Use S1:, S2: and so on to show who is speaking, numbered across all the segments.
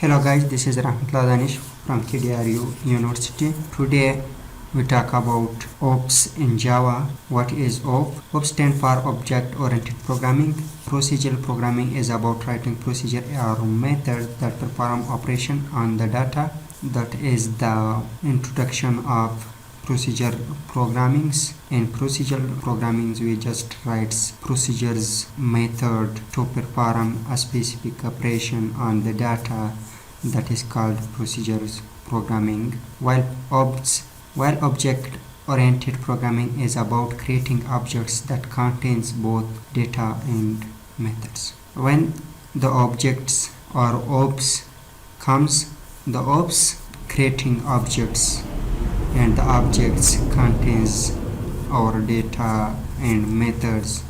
S1: Hello guys, this is Rahmatullah Danish from KDRU University. Today we talk about OPS in Java. What is OP? OP stands for Object Oriented Programming. Procedural programming is about writing procedure or method that perform operation on the data. That is the introduction of procedure programmings. In procedural programming we just write procedures method to perform a specific operation on the data. That is called procedures programming. While object oriented programming is about creating objects that contains both data and methods. When the objects or OPS comes, the OPS creating objects and the objects contains our data and methods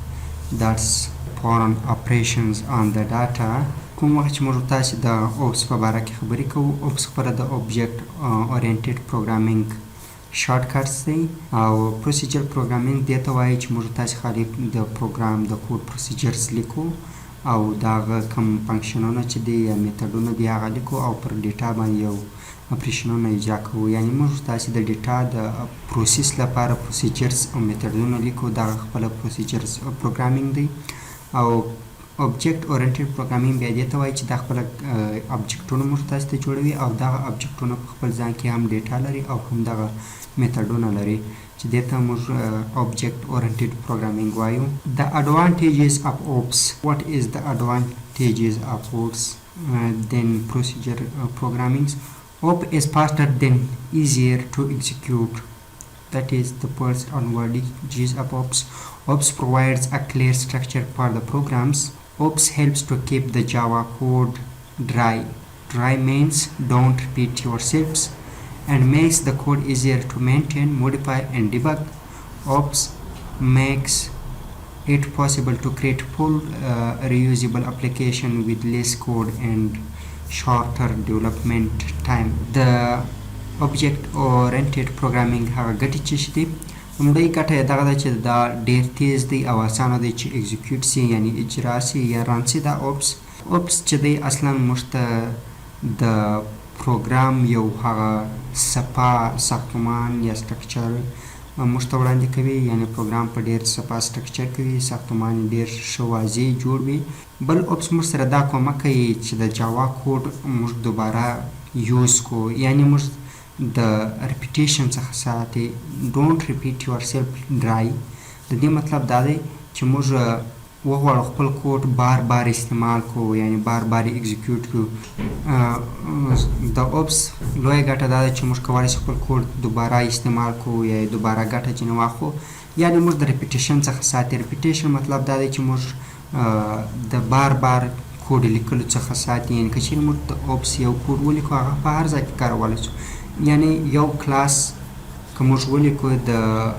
S1: that's perform operations on the data. کوم وخت چې موږ تاسو د اوپس په اړه کې خبرې کوو اوپس خبره د اوبجیکټ اورینټډ پروګرامینګ شارټ کټس دی او پروسیجر پروګرامینګ دې ته وایي چې موږ تاسو خالي د پروګرام د کوډ پروسیجرز لیکو او دا کوم فنکشنونه چې دی یا میتډونه دی هغه لیکو او پر ډیټا باندې یو اپریشنونه اجرا کوو یعنی موږ تاسو د ډیټا د پروسس لپاره پروسیجرز او میتډونه لیکو دا خپل پروسیجرز پروګرامینګ دی او object oriented programming بیا دې ته وایي چې دا خپل ابجکټونه موږ تاسو ته جوړوي او دغه ابجکټونه په خپل ځان کې هم ډیټا لري او هم دغه میتډونه لري چې دې ته موږ object oriented programming وایو. The advantages of OPS. What is the advantages of OPS than procedure programming? OP is faster than easier to execute. That is the first advantages of OPS. OPS provides a clear structure for the programs. OPS helps to keep the Java code dry. Dry means don't repeat yourselves and makes the code easier to maintain, modify and debug. OPS makes it possible to create full reusable application with less code and shorter development time. The object oriented programming هغه ګټې چې دي لومړی ګټه یې دغه ده چې دا ډېر تیز دی او اسانه دی چې اکزیکیوټ سي یعنی اجرا سي یا ران سي دا اوپس چې دی اصلا موږ ته د پروګرام یو هغه صفا ساختمان یا سټرکچر موږ ته وړاندې کوي یعنی پروګرام په ډېر صفا سټرکچر کوي ساختمان ډېر ښه واضح جوړ وي بل اوپس موږ سره دا کومک کوي چې د جاوا کوډ موږ دوباره یوز کو یعنی موږ د ریپیټیشن څخه ساتي ډونټ ریپیټ یور سیلف ډرای د دې مطلب دا دی چې موږ وغواړو خپل کوډ بار بار استعمال کو یعنی بار بار اکزیکیوټ کو د اوپس لویه ګټه دا ده چې موږ کولی شو خپل کوډ دوباره استعمال کو یا دوباره ګټه ځینې واخلو یعنی موږ د ریپیټیشن څخه ساتي ریپیټیشن مطلب دا دی چې موږ د بار بار کوډ لیکلو څخه ساتي یعنی که چیرې موږ د اوپس یو کوډ ولیکو هغه په هر ځای کې کارولی شو یعنی یو کلاس که موږ ولیکو د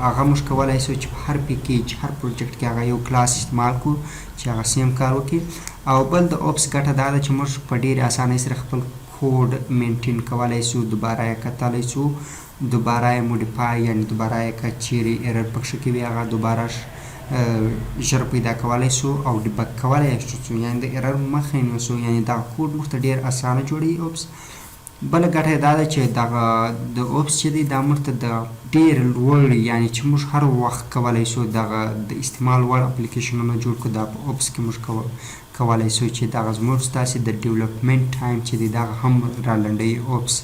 S1: هغه موږ کولی شو چې په هر پیکیج هر پروجیکټ کې هغه یو کلاس استعمال کړو چې هغه سیم کار وکړي او بل د اوپس ګټه دا ده چې موږ په ډېرې اسانۍ سره خپل کوډ مینټین کولی شو دوباره یې کتلی شو دوباره یې موډیفای یعنی دوباره یې که چیرې ایرر پکښې کې وي هغه دوباره ژر پیدا کولی شو او ډیبګ کولی یې شو یعنی د ایرر مخه یې نیسو یعنی دغه کوډ موږ ته ډېر اسانه جوړوي اوپس بله ګټه یې دا ده چې دغه د اوپس چې دی دا موږ ته د ډېر لوړ یعنی چې موږ هر وخت کولی شو دغه د استعمال وړ اپلیکیشنونه جوړ کړو دا په اوپس کې موږ کولی شو چې دغه زموږ ستاسې د ډیولپمنټ ټایم چې دی دغه هم رالنډوي اوپس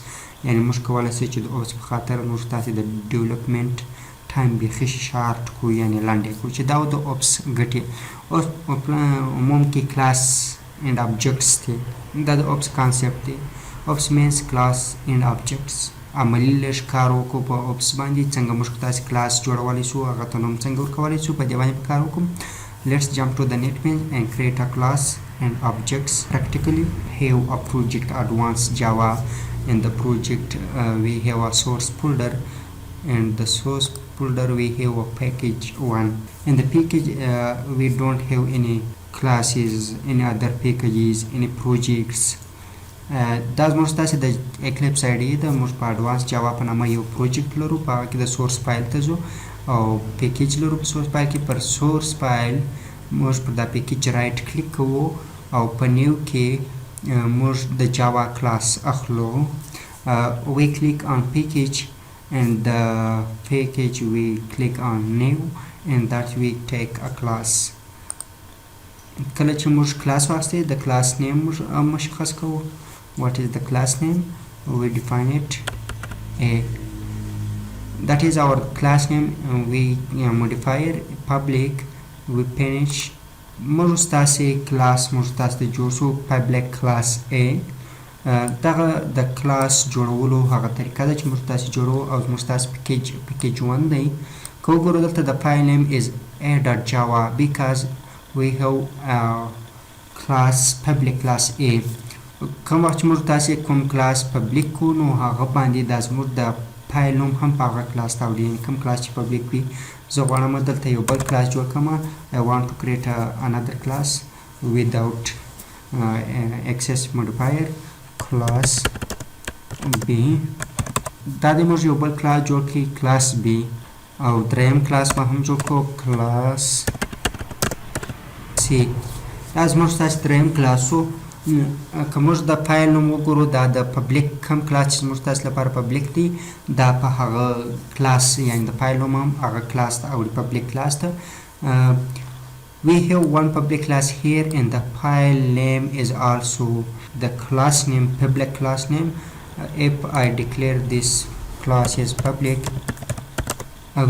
S1: یعنی موږ کولی شو چې د اوپس په خاطر موږ ستاسې د ډیولپمنټ ټایم بیخي شارټ کړو یعنی لنډ یې کړو چې دا د اوپس ګټې اوس عموم کې کلاس اینډ ابجکټس دی دا د اوپس کانسیپټ دی اوپس مینس کلاس اینډ objects عملي لږ کار وکړو په اوپس باندې څنګه موږ تاسې کلاس جوړولی شو هغه ته نوم څنګه ورکولی شو په دې باندې په کار وکړو let's jump to the netbeans and create a class and objects practically have a project advanced Java in the project we have a source folder and the source folder we have a package one in the package we don't have any classes any other packages any projects دا زموږ ستاسې د اکلیپس آیډي د موږ په اډوانس جاوا په نامه یو پروجیکټ لرو په هغه کې د سورس فایل ته ځو او پیکیج لرو په سورس فایل کې پر سورس فایل موږ پر دا پیکیج رایټ کلیک کوو او په نیو کې موږ د جاوا کلاس اخلو. We click on package and the package we click on new and that we take a class. کله چې موږ کلاس واخلو د کلاس نیم مشخص کوو. What is the class name? We define it a. That is our class name. We modifier public we finish. موږ ستاسو کلاس موږ ستاسو د جوړ شو public class A. دغه د کلاس جوړولو هغه طریقه ده چې موږ تاسو جوړو او موږ تاسو پیکیج 1 دی. که وګورو دلته د فایل نیم is a.java because we have class public class A. کوم وخت چې موږ تاسو کوم کلاس پبلیک کو نو هغه باندې د زموږ د فایل نوم هم په هغه کلاس ته وړي. کوم کلاس چې پبلیک وي زه غواړم دلته یو بل کلاس جوړ کړم. I want to create another class without access modifier class B. دا د موږ یو بل کلاس جوړ کړي کلاس B او دریم کلاس به هم جوړ کړو کلاس C. دا زموږ تاسو دریم کلاسو. که موږ د فایل نوم وګورو دا د پبلیک کوم کلاس چې موږ تاسو لپاره پبلیک دی دا په هغه کلاس یعنی د فایل نوم هم هغه کلاس ته اوړي پبلیک کلاس ته. We have one public class here and the file name is also the class name public class name. If I declare this class as public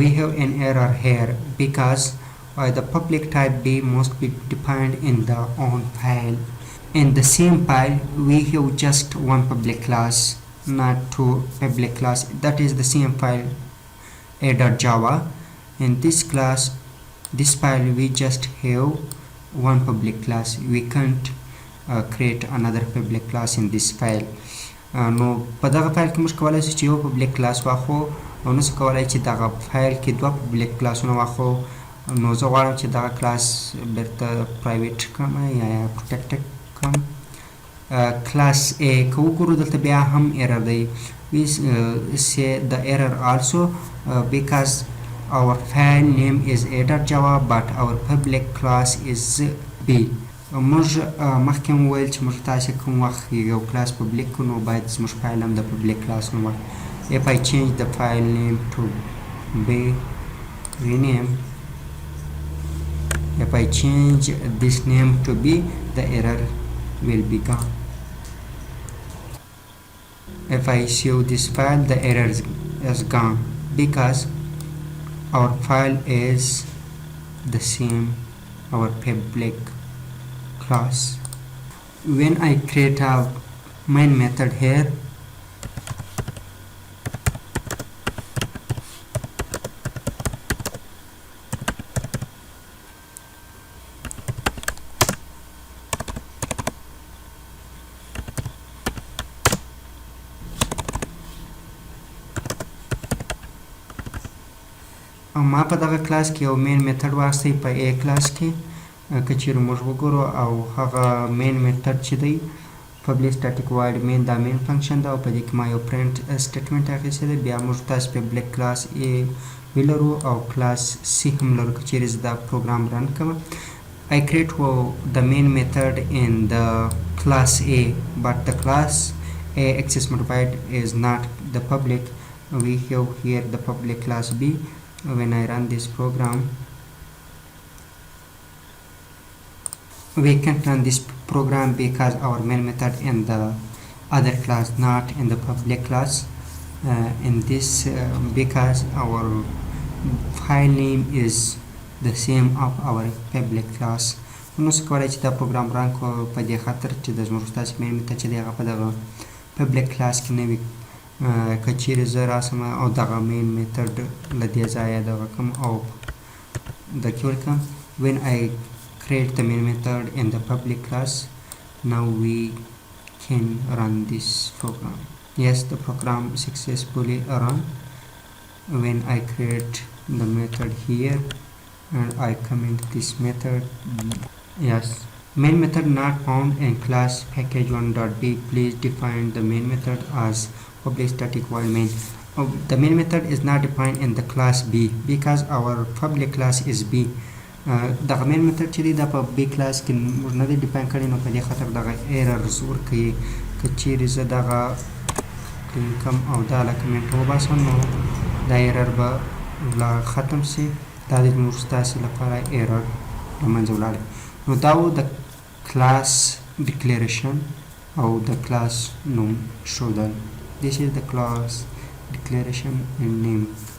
S1: we have an error here because the public type B must be defined in the own file. In the same file we have just one public class not two public class. That is the same file a.java. In this class this file we just have one public class. We can't create another public class in this file. نو په دغه فایل کې موږ کولای شو چې یو پبلیک کلاس واخلو او نو څه کولای چې دغه فایل کې دوه پبلیک کلاسونه واخلو. نو زه غواړم چې دغه کلاس بیرته پرایویټ کړم یا پروټیکټ کړم. کلاس A که وګورو دلته بیا هم ایرر دی. We say the error also because our file name is a.java but our public class is B. موږ مخکې هم وویل چې موږ تاسو کوم وخت یو کلاس پبلیک کړو نو باید زموږ فایل هم د پبلیک کلاس نوم ورکړو. If I change the file name to B rename, if I change this name to B the error will be gone. If I save this file the error is gone because our file is the same our public class. When I create a main method here ما په دغه کلاس کې یو مین میتھډ واخیستی په A کلاس کې که چیرې موږ وګورو او هغه مین میتھډ چې دی public static void main دا مین فنکشن ده او په دې کې ما یو پرنټ سټیټمنټ اخیستی دی. بیا موږ تاسو پبلیک کلاس A ولرو او کلاس C هم لرو که چیرې زه دا پروګرام رن کوم. I create the main method in the class A but the class A access modified is not the public. We have here the public class B. When I run this program we can't run this program because our main method in the other class not in the public class. In this because our file name is the same of our public class. نو څه کولای چې دا پروګرام ران کو په دې خاطر چې د زموږ تاسو مین میتھډ چې دی هغه په دغه پبلیک کلاس کې نه وي. که چیرې زه راسم او دغه مین میتھډ له دې ځایه دغه کوم او د کې ورکړم. When I create the main method in the public class now we can run this program. Yes, the program successfully run. When I create the method here and I comment this method, yes, main method not found in class package1.b. Please define the main method as public static void main. The main method is not defined in the class B because our public class is B. دغه مین میتھډ چې دی دا په بی کلاس کې موږ نه دی ډیفاین کړی نو په دې خاطر دغه ایررز ورکوي که چیرې زه دغه کم او دا له کمنټ وباسم نو دا ایرر به ختم سي دا د موږ ستاسې لپاره ایرر له منځه ولاړی نو دا و د کلاس ډیکلیریشن او د کلاس نوم ښودل This is the class declaration and name